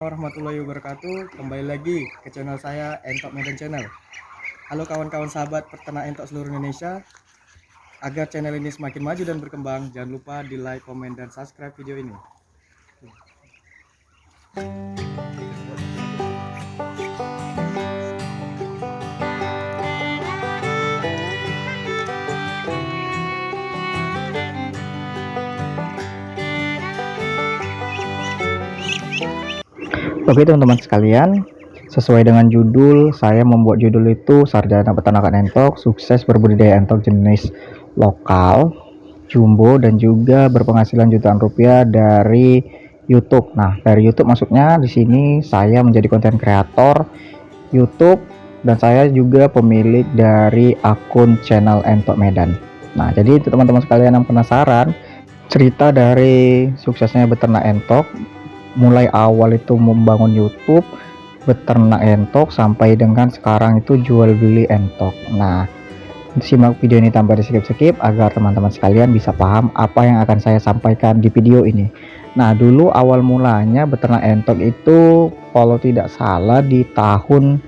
Warahmatullahi wabarakatuh. Kembali lagi ke channel saya Entok Medan Channel. Halo kawan-kawan sahabat peternak entok seluruh Indonesia. Agar channel ini semakin maju dan berkembang, jangan lupa di like, komen, dan subscribe video ini. Oke teman-teman sekalian, sesuai dengan judul, saya membuat judul itu Sarjana Peternakan Entok, Sukses Berbudidaya Entok Jenis Lokal, Jumbo, dan juga berpenghasilan jutaan rupiah dari YouTube. Nah, dari YouTube maksudnya di sini saya menjadi konten kreator YouTube dan saya juga pemilik dari akun channel Entok Medan. Nah, jadi itu teman-teman sekalian yang penasaran cerita dari suksesnya beternak entok, mulai awal itu membangun YouTube, beternak entok, sampai dengan sekarang itu jual beli entok. Nah, simak video ini tanpa di skip-skip agar teman-teman sekalian bisa paham apa yang akan saya sampaikan di video ini. Nah, dulu awal mulanya beternak entok itu kalau tidak salah di tahun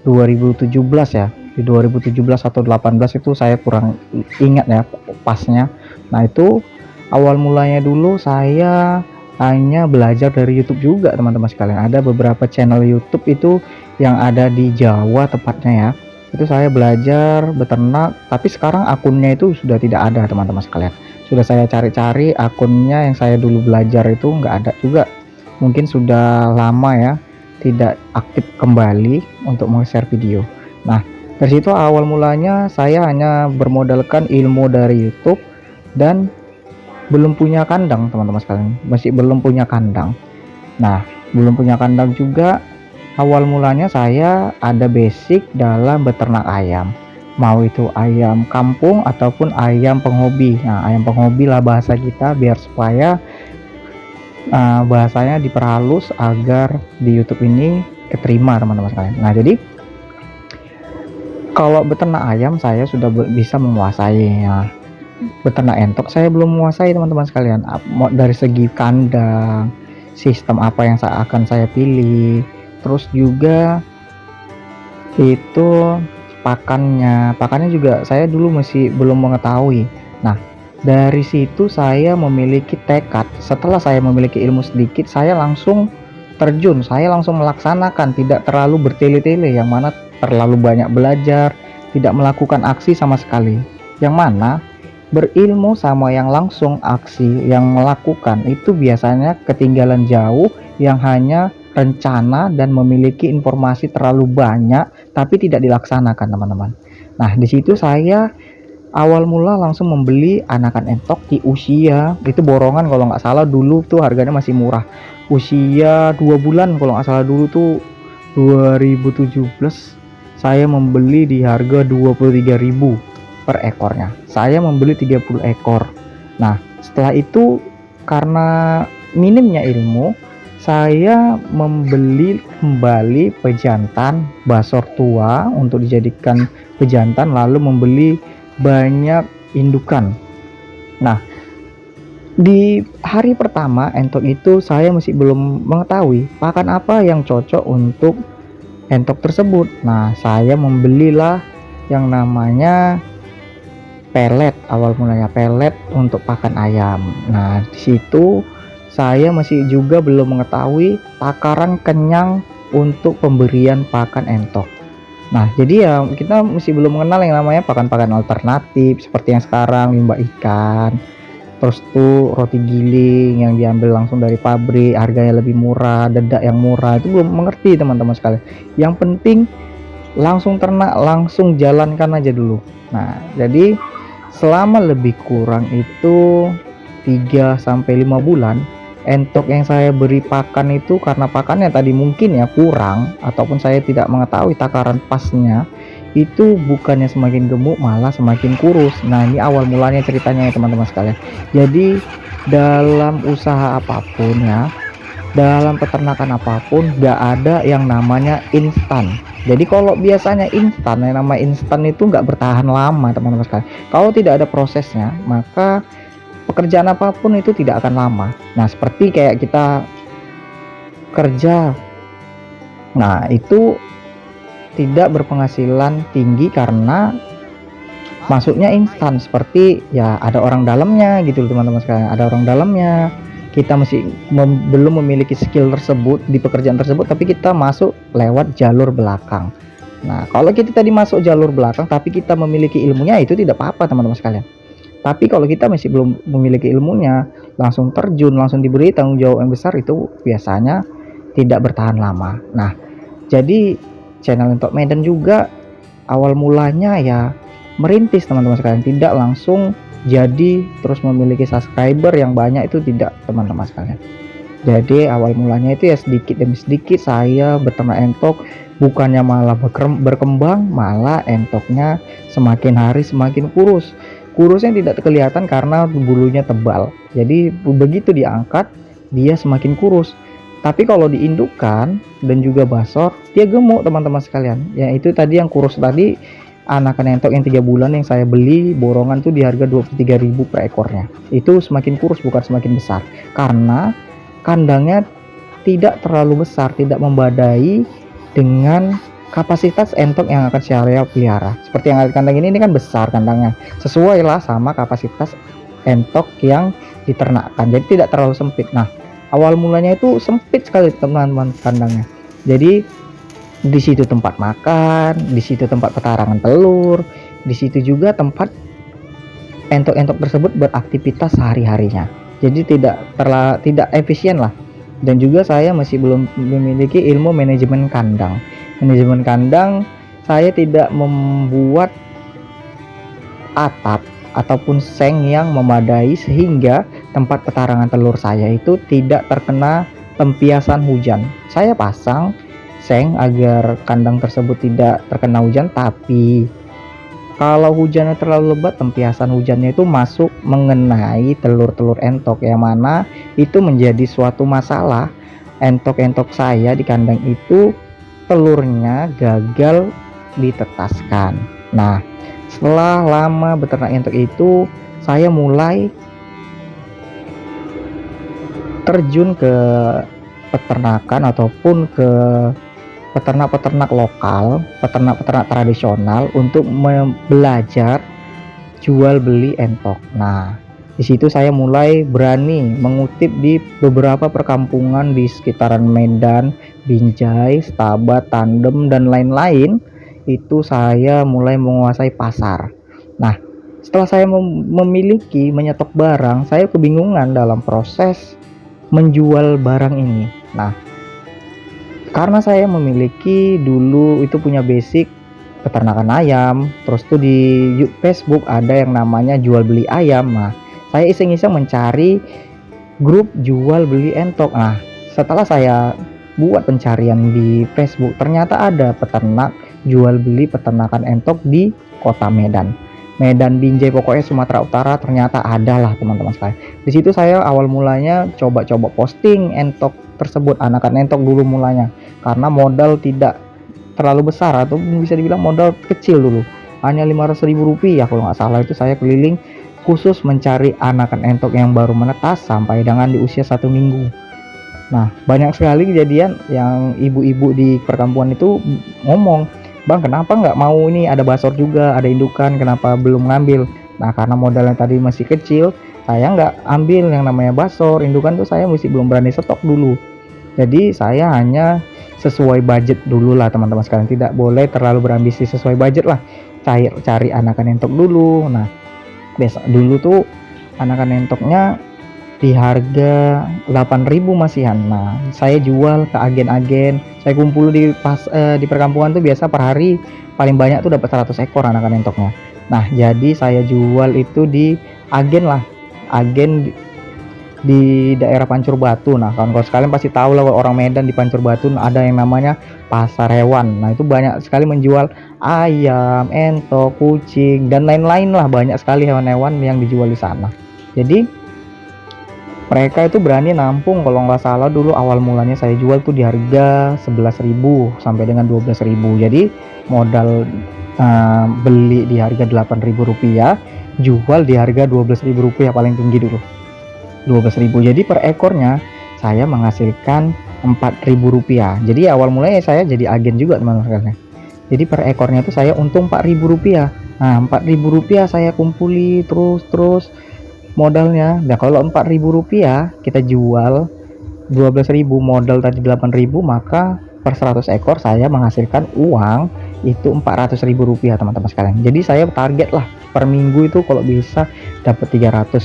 2017 ya. Di 2017 atau 18 itu saya kurang ingat ya pasnya. Nah, itu awal mulanya dulu saya hanya belajar dari YouTube juga teman-teman sekalian. Ada beberapa channel YouTube itu yang ada di Jawa tepatnya ya. Itu saya belajar beternak, tapi sekarang akunnya itu sudah tidak ada teman-teman sekalian. Sudah saya cari-cari akunnya yang saya dulu belajar itu nggak ada juga. Mungkin sudah lama ya tidak aktif kembali untuk share video. Nah, dari situ awal mulanya saya hanya bermodalkan ilmu dari YouTube dan belum punya kandang teman-teman sekalian, masih belum punya kandang. Nah, belum punya kandang juga, awal mulanya saya ada basic dalam beternak ayam, mau itu ayam kampung ataupun ayam penghobi. Nah, ayam penghobi lah bahasa kita, biar supaya bahasanya diperhalus agar di YouTube ini keterima teman-teman sekalian. Nah, jadi kalau beternak ayam saya sudah bisa menguasai ya. Beternak entok saya belum menguasai teman-teman sekalian. Dari segi kandang, sistem apa yang akan saya pilih, terus juga itu pakannya juga saya dulu masih belum mengetahui. Nah, dari situ saya memiliki tekad. Setelah saya memiliki ilmu sedikit, saya langsung terjun, saya langsung melaksanakan, tidak terlalu bertele-tele, yang mana terlalu banyak belajar, tidak melakukan aksi sama sekali. Yang mana berilmu sama yang langsung aksi, yang melakukan itu biasanya ketinggalan jauh, yang hanya rencana dan memiliki informasi terlalu banyak tapi tidak dilaksanakan teman-teman. Nah, di situ saya awal mula langsung membeli anakan entok di usia itu borongan, kalau nggak salah dulu tuh harganya masih murah, usia 2 bulan kalau nggak salah dulu tuh 2017 saya membeli di harga 23.000 per ekornya. Saya membeli 30 ekor. Nah, setelah itu karena minimnya ilmu, saya membeli kembali pejantan basor tua untuk dijadikan pejantan, lalu membeli banyak indukan. Nah, di hari pertama entok itu saya masih belum mengetahui pakan apa yang cocok untuk entok tersebut. Nah, saya membelilah yang namanya pelet, awal mulanya pelet untuk pakan ayam. Nah, di situ saya masih juga belum mengetahui takaran kenyang untuk pemberian pakan entok. Nah, jadi ya kita masih belum mengenal yang namanya pakan-pakan alternatif seperti yang sekarang, limbah ikan, terus tuh roti giling yang diambil langsung dari pabrik, harganya lebih murah, dedak yang murah, itu belum mengerti teman-teman sekalian. Yang penting langsung ternak, langsung jalankan aja dulu. Nah, jadi selama lebih kurang itu 3-5 bulan entok yang saya beri pakan itu, karena pakannya tadi mungkin ya kurang ataupun saya tidak mengetahui takaran pasnya, itu bukannya semakin gemuk malah semakin kurus. Nah, ini awal mulanya ceritanya ya teman-teman sekalian. Jadi dalam usaha apapun ya, dalam peternakan apapun, gak ada yang namanya instan. Jadi kalau biasanya instan, yang nama instan itu nggak bertahan lama teman-teman sekalian. Kalau tidak ada prosesnya, maka pekerjaan apapun itu tidak akan lama. Nah, seperti kayak kita kerja. Nah, itu tidak berpenghasilan tinggi karena masuknya instan, seperti ya ada orang dalamnya gitu teman-teman sekalian, ada orang dalamnya. Kita masih belum memiliki skill tersebut di pekerjaan tersebut, tapi kita masuk lewat jalur belakang. Nah, kalau kita tadi masuk jalur belakang tapi kita memiliki ilmunya, itu tidak apa-apa teman-teman sekalian. Tapi kalau kita masih belum memiliki ilmunya, langsung terjun, langsung diberi tanggung jawab yang besar, itu biasanya tidak bertahan lama. Nah, jadi channel Entok Medan juga awal mulanya ya merintis teman-teman sekalian, tidak langsung jadi terus memiliki subscriber yang banyak, itu tidak teman-teman sekalian. Jadi awal mulanya itu ya sedikit demi sedikit saya beternak entok, bukannya malah berkembang, malah entoknya semakin hari semakin kurus. Kurusnya tidak kelihatan karena bulunya tebal, jadi begitu diangkat dia semakin kurus. Tapi kalau diindukkan dan juga basor, dia gemuk teman-teman sekalian. Ya itu tadi yang kurus tadi, anakan entok yang 3 bulan yang saya beli borongan tuh di harga 23.000 per ekornya. Itu semakin kurus bukan semakin besar, karena kandangnya tidak terlalu besar, tidak membadai dengan kapasitas entok yang akan saya pelihara. Seperti yang ada kandang ini kan besar kandangnya, sesuai lah sama kapasitas entok yang diternakkan, jadi tidak terlalu sempit. Nah, awal mulanya itu sempit sekali teman-teman kandangnya. Jadi di situ tempat makan, di situ tempat petarangan telur, di situ juga tempat entok-entok tersebut beraktivitas sehari-harinya. Jadi tidak efisien lah. Dan juga saya masih belum memiliki ilmu manajemen kandang. Manajemen kandang, saya tidak membuat atap ataupun seng yang memadai sehingga tempat petarangan telur saya itu tidak terkena tempiasan hujan. Saya pasang seng agar kandang tersebut tidak terkena hujan, tapi kalau hujannya terlalu lebat, tempiasan hujannya itu masuk mengenai telur-telur entok, yang mana itu menjadi suatu masalah. Entok-entok saya di kandang itu telurnya gagal ditetaskan. Nah, setelah lama beternak entok itu, saya mulai terjun ke peternakan ataupun ke peternak-peternak lokal, peternak-peternak tradisional untuk belajar jual beli entok. Nah, di situ saya mulai berani mengutip di beberapa perkampungan di sekitaran Medan, Binjai, Stabat, Tandem, dan lain-lain. Itu saya mulai menguasai pasar. Nah, setelah saya memiliki menyetok barang, saya kebingungan dalam proses menjual barang ini. Nah, karena saya memiliki dulu itu punya basic peternakan ayam, terus tuh di Facebook ada yang namanya jual beli ayam. Nah, saya iseng-iseng mencari grup jual beli entok. Nah, setelah saya buat pencarian di Facebook, ternyata ada peternak jual beli peternakan entok di kota Medan, Binjai, pokoknya Sumatera Utara, ternyata ada lah teman-teman sekalian. Di situ saya awal mulanya coba-coba posting entok tersebut, anakan entok dulu mulanya, karena modal tidak terlalu besar atau bisa dibilang modal kecil dulu, hanya 500.000 rupiah kalau nggak salah. Itu saya keliling khusus mencari anakan entok yang baru menetas sampai dengan di usia 1 minggu. Nah, banyak sekali kejadian yang ibu-ibu di perkampungan itu ngomong, "Bang, kenapa nggak mau ini, ada basor juga, ada indukan, kenapa belum ngambil?" Nah, karena modalnya tadi masih kecil, saya nggak ambil yang namanya basor, indukan tuh saya masih belum berani stok dulu. Jadi saya hanya sesuai budget dulu lah teman-teman sekalian, tidak boleh terlalu berambisi, sesuai budget lah. Cari anakan entok dulu. Nah, biasa dulu tuh anakan entoknya di harga 8.000 masihan. Nah, saya jual ke agen-agen. Saya kumpul di perkampungan tuh biasa per hari paling banyak tuh dapat 100 ekor anakan entoknya. Nah, jadi saya jual itu di agen lah, agen di daerah Pancur Batu. Nah, kawan-kawan sekalian pasti tahu lah, orang Medan di Pancur Batu ada yang namanya pasar hewan. Nah, itu banyak sekali menjual ayam, entok, kucing, dan lain-lain lah, banyak sekali hewan-hewan yang dijual di sana. Jadi mereka itu berani nampung. Kalau nggak salah dulu awal mulanya saya jual tuh di harga 11.000 sampai dengan 12.000. Jadi modal beli di harga 8.000 rupiah, jual di harga 12.000 rupiah paling tinggi dulu, 12.000. Jadi per ekornya saya menghasilkan Rp4.000. Jadi awal mulanya saya jadi agen juga teman-teman. Jadi per ekornya itu saya untung Rp4.000. Nah, Rp4.000 saya kumpuli terus modalnya. Nah, kalau Rp4.000 kita jual 12.000, modal tadi 8.000, maka per 100 ekor saya menghasilkan uang itu Rp400.000 teman-teman sekalian. Jadi saya target lah per minggu itu kalau bisa dapat 300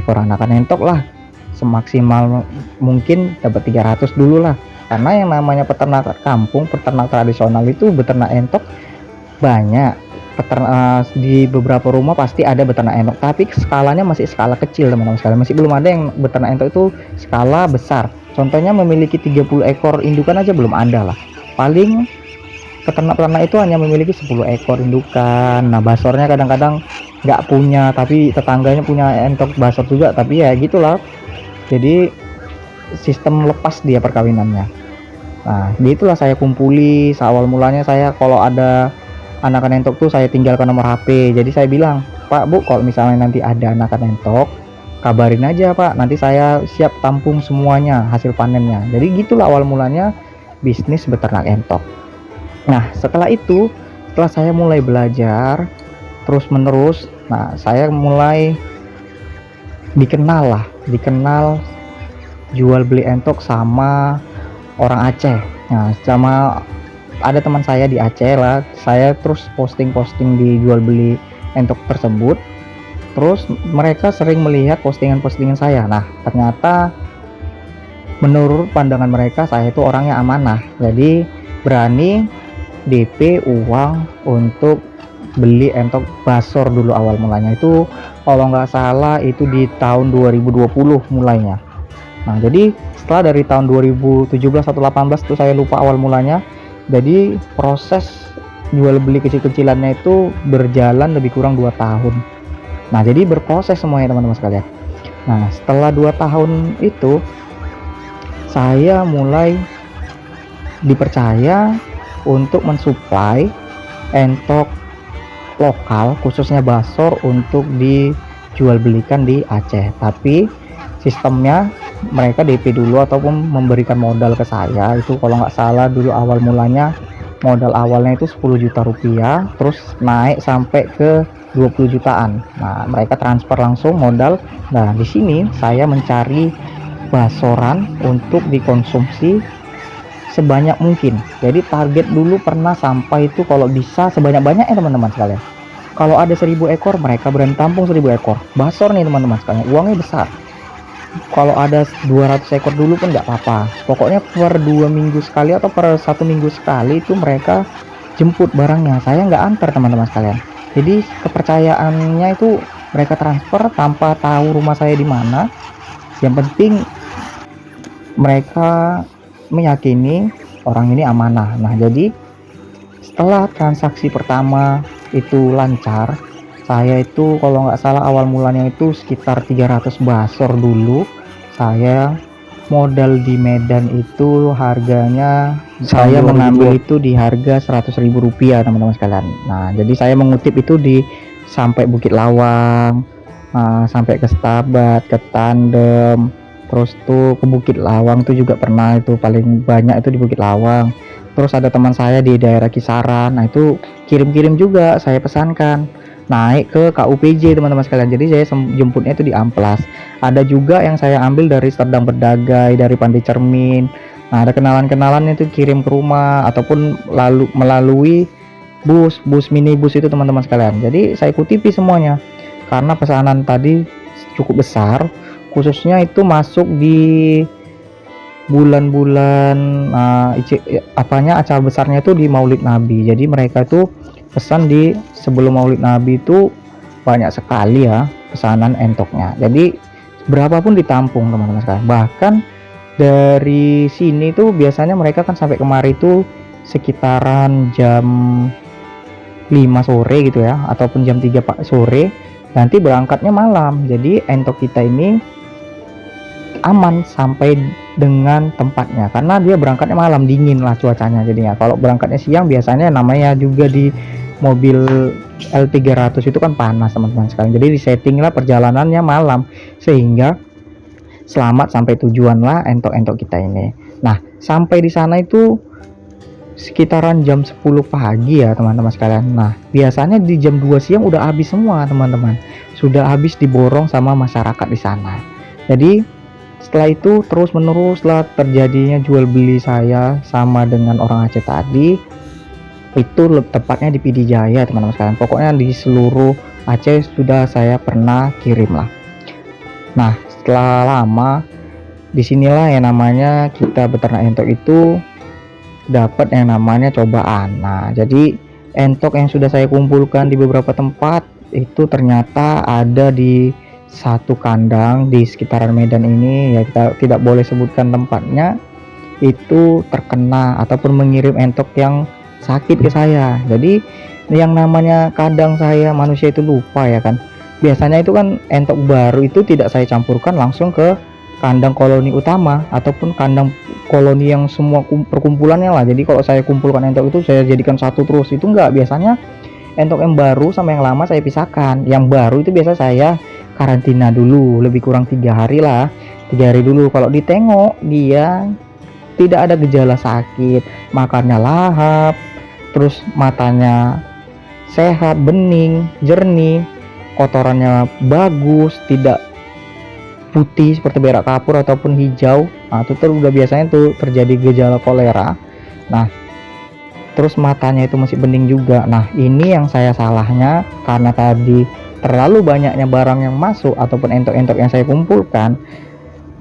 ekor anakan entok lah, semaksimal mungkin dapat 300 dulu lah, karena yang namanya peternak kampung, peternak tradisional itu beternak entok banyak. Peternak di beberapa rumah pasti ada beternak entok, tapi skalanya masih skala kecil teman-teman sekalian, masih belum ada yang beternak entok itu skala besar. Contohnya memiliki 30 ekor indukan aja belum ada lah. Paling peternak-peternak itu hanya memiliki 10 ekor indukan. Nah, basornya kadang-kadang nggak punya, tapi tetangganya punya entok basor juga, tapi ya gitulah. Jadi sistem lepas dia perkawinannya. Nah, itulah saya kumpuli. Awal mulanya saya kalau ada anakan entok tuh saya tinggalkan nomor HP. Jadi saya bilang, Pak Bu, kalau misalnya nanti ada anakan entok, kabarin aja Pak, nanti saya siap tampung semuanya hasil panennya. Jadi gitulah awal mulanya bisnis beternak entok. Nah, setelah itu, setelah saya mulai belajar terus menerus, nah saya mulai dikenal jual beli entok sama orang Aceh. Nah, sama ada teman saya di Aceh lah, saya terus posting di jual beli entok tersebut. Terus mereka sering melihat postingan saya. Nah, ternyata menurut pandangan mereka saya itu orangnya amanah, jadi berani DP uang untuk beli entok basor dulu awal mulanya. Itu kalau nggak salah itu di tahun 2020 mulainya. Nah, jadi setelah dari tahun 2017 atau 18 itu saya lupa awal mulanya. Jadi proses jual beli kecil-kecilannya itu berjalan lebih kurang 2 tahun. Nah, jadi berproses semuanya teman-teman sekalian. Nah, setelah 2 tahun itu saya mulai dipercaya untuk mensuplai entok lokal, khususnya basor, untuk dijual belikan di Aceh. Tapi sistemnya mereka DP dulu ataupun memberikan modal ke saya. Itu kalau nggak salah dulu awal mulanya modal awalnya itu 10 juta rupiah, terus naik sampai ke 20 jutaan. Nah, mereka transfer langsung modal. Nah, di sini saya mencari basoran untuk dikonsumsi sebanyak mungkin. Jadi target dulu pernah sampai itu kalau bisa sebanyak-banyak ya teman-teman sekalian. Kalau ada 1000 ekor, mereka berani tampung 1000 ekor. Basor nih teman-teman sekalian, uangnya besar. Kalau ada 200 ekor dulu pun nggak apa-apa. Pokoknya per 2 minggu sekali atau per 1 minggu sekali itu mereka jemput barangnya. Saya nggak antar teman-teman sekalian. Jadi kepercayaannya itu mereka transfer tanpa tahu rumah saya di mana. Yang penting mereka meyakini orang ini amanah. Nah, jadi setelah transaksi pertama itu lancar, saya itu kalau nggak salah awal mulanya itu sekitar 300 basor dulu. Saya modal di Medan itu harganya saya mengambil itu di harga Rp100.000 teman-teman sekalian. Nah, jadi saya mengutip itu di sampai Bukit Lawang, sampai ke Stabat, ke Tandem, terus tuh ke Bukit Lawang tuh juga pernah, itu paling banyak itu di Bukit Lawang. Terus ada teman saya di daerah Kisaran, nah itu kirim-kirim juga, saya pesankan naik ke KUPJ teman-teman sekalian. Jadi saya jemputnya itu di Amplas. Ada juga yang saya ambil dari Serdang Berdagai, dari Pantai Cermin. Nah, ada kenalan-kenalan itu kirim ke rumah ataupun melalui bus minibus itu teman-teman sekalian. Jadi saya kutipi semuanya karena pesanan tadi cukup besar, khususnya itu masuk di bulan-bulan acara besarnya itu di Maulid Nabi. Jadi mereka itu pesan di sebelum Maulid Nabi itu banyak sekali ya pesanan entoknya. Jadi berapapun ditampung teman-teman sekalian. Bahkan dari sini tuh biasanya mereka kan sampai kemari itu sekitaran jam 5 sore gitu ya, ataupun jam 3 sore. Nanti berangkatnya malam. Jadi entok kita ini aman sampai dengan tempatnya karena dia berangkatnya malam, dingin lah cuacanya jadinya. Kalau berangkatnya siang biasanya namanya juga di mobil L300 itu kan panas teman-teman sekalian. Jadi disetting lah perjalanannya malam sehingga selamat sampai tujuan lah entok-entok kita ini. Nah, sampai di sana itu sekitaran jam 10 pagi ya teman-teman sekalian. Nah, biasanya di jam 2 siang udah habis semua teman-teman. Sudah habis diborong sama masyarakat di sana. Jadi setelah itu terus menerus lah terjadinya jual beli saya sama dengan orang Aceh tadi. Itu tepatnya di PD Jaya teman-teman sekalian. Pokoknya di seluruh Aceh sudah saya pernah kirim lah. Nah, setelah lama disinilah yang namanya kita beternak entok itu dapat yang namanya cobaan. Nah, jadi entok yang sudah saya kumpulkan di beberapa tempat itu ternyata ada di satu kandang di sekitaran Medan ini, ya kita tidak boleh sebutkan tempatnya, itu terkena ataupun mengirim entok yang sakit ke saya. Jadi yang namanya kadang saya manusia itu lupa ya kan. Biasanya itu kan entok baru itu tidak saya campurkan langsung ke kandang koloni utama ataupun kandang koloni yang semua perkumpulannya lah. Jadi kalau saya kumpulkan entok itu saya jadikan satu terus, itu enggak. Biasanya entok yang baru sama yang lama saya pisahkan. Yang baru itu biasa saya karantina dulu lebih kurang 3 hari lah, 3 hari dulu. Kalau ditengok dia tidak ada gejala sakit, makannya lahap, terus matanya sehat, bening, jernih, kotorannya bagus, tidak putih seperti berak kapur ataupun hijau. Nah, itu udah biasanya tuh terjadi gejala kolera. Nah, terus matanya itu masih bening juga. Nah, ini yang saya salahnya karena tadi terlalu banyaknya barang yang masuk ataupun entok-entok yang saya kumpulkan,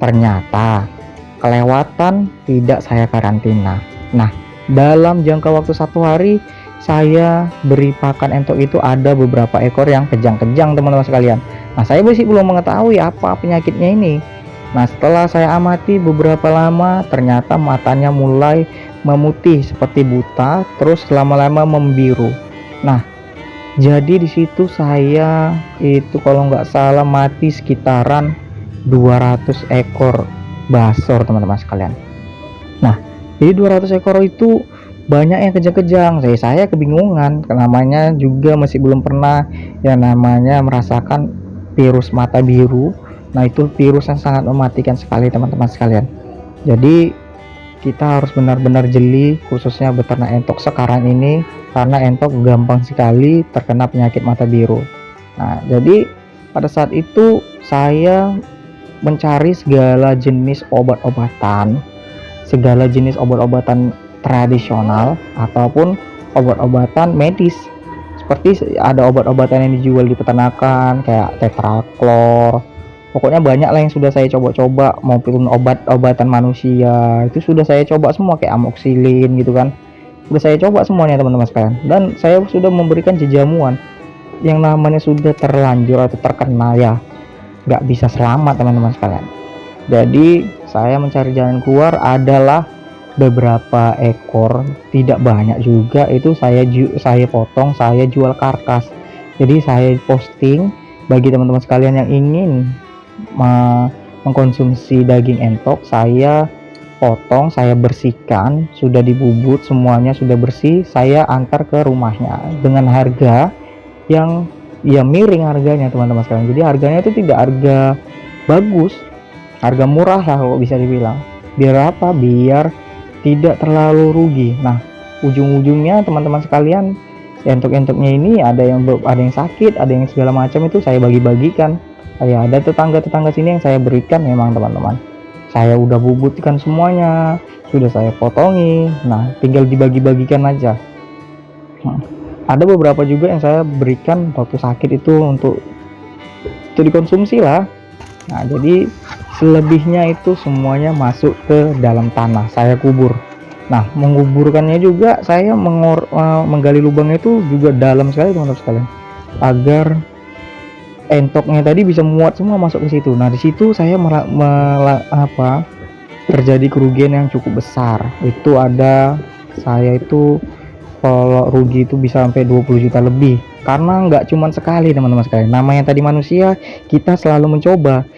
ternyata kelewatan tidak saya karantina. Nah, dalam jangka waktu 1 hari saya beri pakan entok itu ada beberapa ekor yang kejang-kejang teman-teman sekalian. Nah, saya masih belum mengetahui apa penyakitnya ini. Nah, setelah saya amati beberapa lama, ternyata matanya mulai memutih seperti buta, terus lama-lama membiru. Nah, jadi di situ saya itu kalau nggak salah mati sekitaran 200 ekor basor teman-teman sekalian. Nah, jadi 200 ekor itu banyak yang kejang-kejang. Saya kebingungan, namanya juga masih belum pernah yang namanya merasakan virus mata biru. Nah, itu virus yang sangat mematikan sekali teman-teman sekalian. Jadi kita harus benar-benar jeli khususnya beternak entok sekarang ini, karena entok gampang sekali terkena penyakit mata biru. Nah, jadi pada saat itu saya mencari segala jenis obat-obatan, segala jenis obat-obatan tradisional ataupun obat-obatan medis. Seperti ada obat-obatan yang dijual di peternakan kayak tetraklor. Pokoknya banyak lah yang sudah saya coba-coba, maupun obat-obatan manusia itu sudah saya coba semua kayak amoxilin gitu kan. Sudah saya coba semuanya teman-teman sekalian, dan saya sudah memberikan jejamuan yang namanya sudah terlanjur atau terkena ya nggak bisa selamat teman-teman sekalian. Jadi saya mencari jalan keluar adalah beberapa ekor, tidak banyak juga, itu saya potong, saya jual karkas. Jadi saya posting bagi teman-teman sekalian yang ingin mengkonsumsi daging entok, saya potong, saya bersihkan, sudah dibubut semuanya, sudah bersih, saya antar ke rumahnya dengan harga yang ya miring harganya teman-teman sekalian. Jadi harganya itu tidak harga bagus, harga murah lah kalau bisa dibilang. Biar apa? Biar tidak terlalu rugi. Nah, ujung-ujungnya teman-teman sekalian, entok-entoknya ini ada yang sakit, ada yang segala macam, itu saya bagi-bagikan. Ya, ada tetangga-tetangga sini yang saya berikan memang teman-teman. Saya udah bubutkan semuanya, sudah saya potongi. Nah, tinggal dibagi-bagikan aja. Ada beberapa juga yang saya berikan waktu sakit itu untuk dikonsumsi lah. Nah, jadi selebihnya itu semuanya masuk ke dalam tanah, saya kubur. Nah, menguburkannya juga saya menggali lubangnya itu juga dalam sekali teman-teman sekalian, agar entoknya tadi bisa muat semua masuk ke situ. Nah, di situ saya terjadi kerugian yang cukup besar. Itu ada, saya itu kalau rugi itu bisa sampai 20 juta lebih, karena nggak cuma sekali teman-teman sekalian. Namanya tadi manusia, kita selalu mencoba,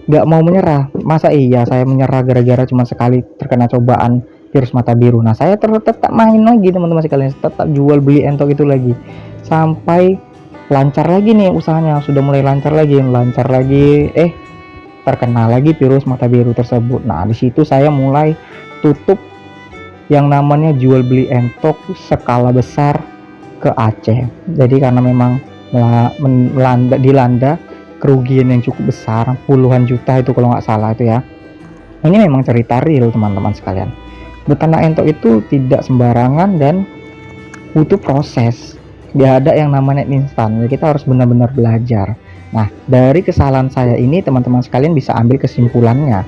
nggak mau menyerah. Masa iya saya menyerah gara-gara cuma sekali terkena cobaan virus mata biru? Nah, saya tetap main lagi teman-teman sekalian, tetap jual beli entok itu lagi sampai lancar lagi nih usahanya. Sudah mulai lancar lagi terkena lagi virus mata biru tersebut. Nah, di situ saya mulai tutup yang namanya jual beli entok skala besar ke Aceh. Jadi karena memang dilanda kerugian yang cukup besar, puluhan juta itu kalau nggak salah itu ya. Ini memang cerita real teman-teman sekalian. Beternak entok itu tidak sembarangan dan butuh proses. Gak ada yang namanya instan. Jadi kita harus benar-benar belajar. Nah, dari kesalahan saya ini teman-teman sekalian bisa ambil kesimpulannya.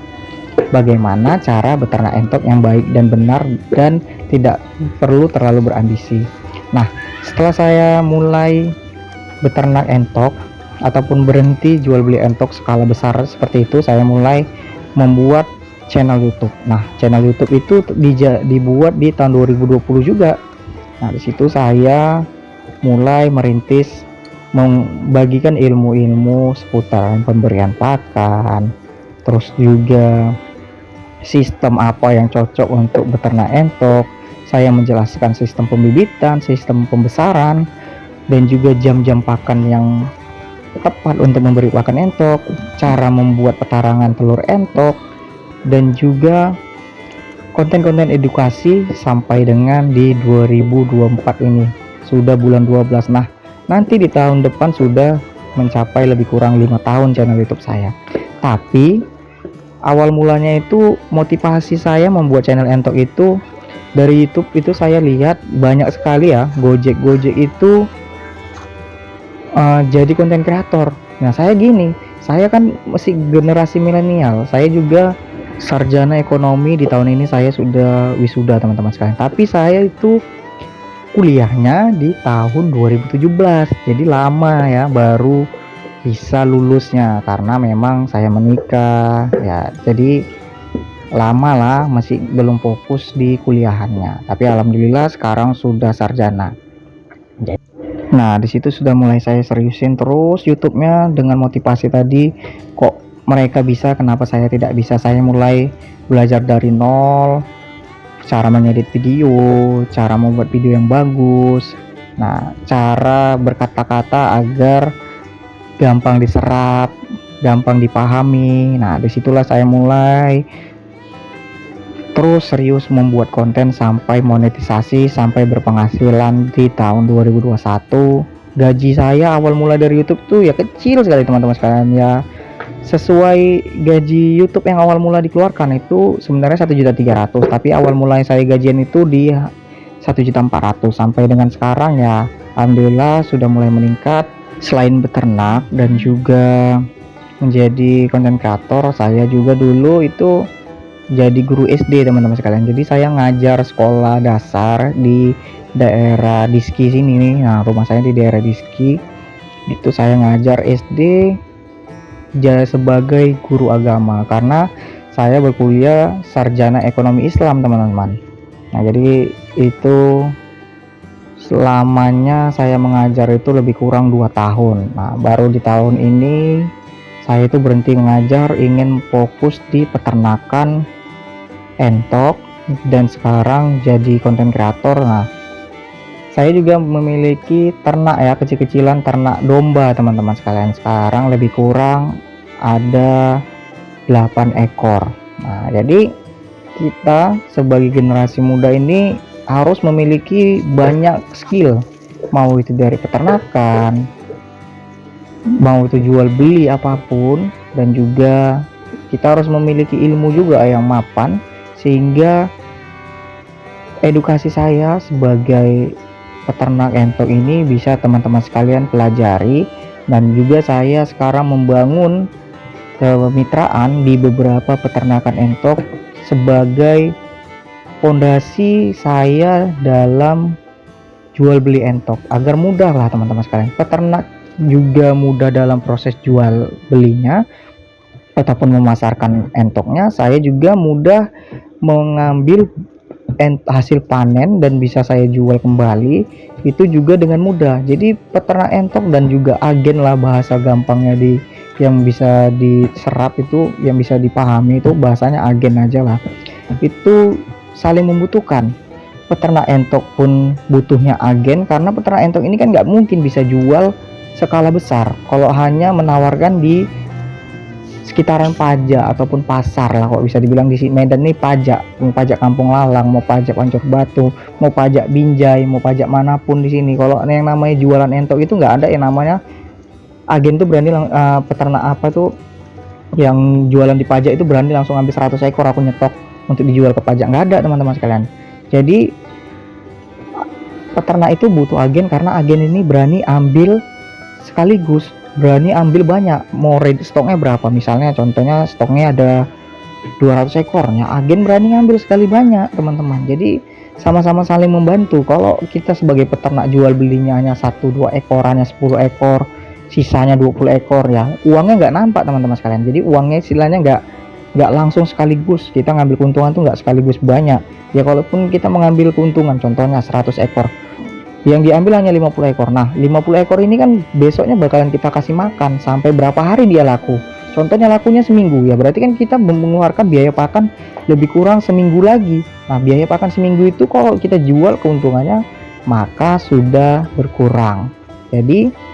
Bagaimana cara beternak entok yang baik dan benar dan tidak perlu terlalu berambisi. Nah, setelah saya mulai beternak entok ataupun berhenti jual beli entok skala besar seperti itu, saya mulai membuat channel YouTube. Nah, channel YouTube itu dibuat di tahun 2020 juga. Nah, di situ saya mulai merintis membagikan ilmu-ilmu seputar pemberian pakan, terus juga sistem apa yang cocok untuk beternak entok. Saya menjelaskan sistem pembibitan, sistem pembesaran, dan juga jam-jam pakan yang tepat untuk memberi pakan entok, cara membuat petarangan telur entok, dan juga konten-konten edukasi sampai dengan di 2024 ini. Sudah bulan 12. Nah, nanti di tahun depan sudah mencapai lebih kurang 5 tahun channel YouTube saya. Tapi awal mulanya itu motivasi saya membuat channel entok itu dari YouTube itu saya lihat banyak sekali ya Gojek itu jadi konten kreator. Nah, saya gini, saya kan masih generasi milenial. Saya juga sarjana ekonomi, di tahun ini saya sudah wisuda teman-teman sekalian. Tapi saya itu kuliahnya di tahun 2017, jadi lama ya baru bisa lulusnya karena memang saya menikah ya, jadi lama lah masih belum fokus di kuliahannya. Tapi alhamdulillah sekarang sudah sarjana. Nah, di situ sudah mulai saya seriusin terus YouTube-nya dengan motivasi tadi, kok mereka bisa, kenapa saya tidak bisa. Saya mulai belajar dari nol, cara mengedit video, cara membuat video yang bagus, nah cara berkata-kata agar gampang diserap, gampang dipahami. Nah, disitulah saya mulai terus serius membuat konten sampai monetisasi, sampai berpenghasilan di tahun 2021. Gaji saya awal mula dari YouTube tuh ya kecil sekali teman-teman sekalian ya. Sesuai gaji YouTube yang awal mula dikeluarkan itu sebenarnya 1.300.000, tapi awal mulai saya gajian itu di 1.400.000 sampai dengan sekarang ya alhamdulillah sudah mulai meningkat. Selain beternak dan juga menjadi konten kreator, saya juga dulu itu jadi guru SD teman-teman sekalian. Jadi saya ngajar sekolah dasar di daerah Diski sini nih. Nah, rumah saya di daerah Diski. Itu saya ngajar SD sebagai guru agama karena saya berkuliah sarjana ekonomi Islam teman-teman. Nah, jadi itu selamanya saya mengajar itu lebih kurang 2 tahun. Nah, baru di tahun ini saya itu berhenti mengajar, ingin fokus di peternakan entok dan sekarang jadi konten kreator. Nah, saya juga memiliki ternak ya, kecil-kecilan ternak domba teman-teman sekalian. Sekarang lebih kurang ada 8 ekor. Nah, jadi kita sebagai generasi muda ini harus memiliki banyak skill, mau itu dari peternakan, mau itu jual beli apapun, dan juga kita harus memiliki ilmu juga yang mapan sehingga edukasi saya sebagai peternak entok ini bisa teman-teman sekalian pelajari. Dan juga saya sekarang membangun kemitraan di beberapa peternakan entok sebagai fondasi saya dalam jual beli entok agar mudah lah teman-teman sekalian. Peternak juga mudah dalam proses jual belinya ataupun memasarkan entoknya. Saya juga mudah mengambil hasil panen dan bisa saya jual kembali itu juga dengan mudah. Jadi peternak entok dan juga agen lah bahasa gampangnya yang bisa diserap itu, yang bisa dipahami itu bahasanya agen aja lah. Itu saling membutuhkan. Peternak entok pun butuhnya agen karena peternak entok ini kan nggak mungkin bisa jual skala besar kalau hanya menawarkan di sekitaran pajak ataupun pasar lah, kok bisa dibilang di Medan nih pajak, mau pajak Kampung Lalang, mau pajak Pancur Batu, mau pajak Binjai, mau pajak manapun di sini. Kalau yang namanya jualan entok itu nggak ada yang namanya agen tuh berani peternak apa tuh yang jualan di pajak itu berani langsung ambil 100 ekor aku nyetok untuk dijual ke pajak. Nggak ada teman-teman sekalian. Jadi peternak itu butuh agen karena agen ini berani ambil sekaligus, berani ambil banyak. Mau ready stoknya berapa, misalnya contohnya stoknya ada 200 ekornya, agen berani ngambil sekali banyak teman-teman. Jadi sama-sama saling membantu. Kalau kita sebagai peternak jual belinya hanya 1-2 ekor, hanya 10 ekor, sisanya 20 ekor, ya uangnya nggak nampak teman-teman sekalian. Jadi uangnya istilahnya nggak langsung sekaligus, kita ngambil keuntungan tuh nggak sekaligus banyak. Ya kalaupun kita mengambil keuntungan contohnya 100 ekor, yang diambil hanya 50 ekor. Nah 50 ekor ini kan besoknya bakalan kita kasih makan sampai berapa hari dia laku. Contohnya lakunya seminggu, ya berarti kan kita mengeluarkan biaya pakan lebih kurang seminggu lagi. Nah biaya pakan seminggu itu kalau kita jual keuntungannya maka sudah berkurang. Jadi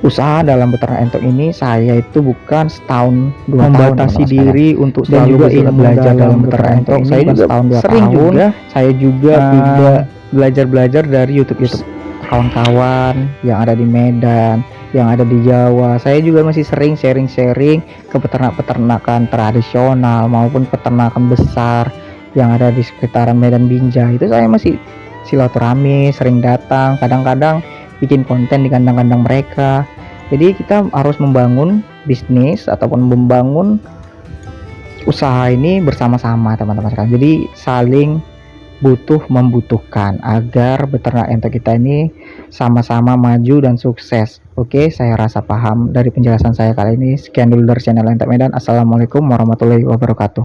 usaha dalam beternak entok ini saya itu bukan setahun 2 tahun membatasi diri untuk dan juga ingin belajar dalam beternak entok. Saya juga setahun 2 sering tahun. juga saya juga tidak belajar dari YouTube kawan-kawan yang ada di Medan, yang ada di Jawa. Saya juga masih sering sharing-sharing ke peternak-peternakan tradisional maupun peternakan besar yang ada di sekitaran Medan Binjai. Itu saya masih silaturahmi, sering datang, kadang-kadang bikin konten di kandang-kandang mereka. Jadi kita harus membangun bisnis ataupun membangun usaha ini bersama-sama teman-teman sekalian. Jadi saling butuh membutuhkan agar beternak entok kita ini sama-sama maju dan sukses. Oke, saya rasa paham dari penjelasan saya kali ini. Sekian dulu dari channel Entok Medan. Assalamualaikum warahmatullahi wabarakatuh.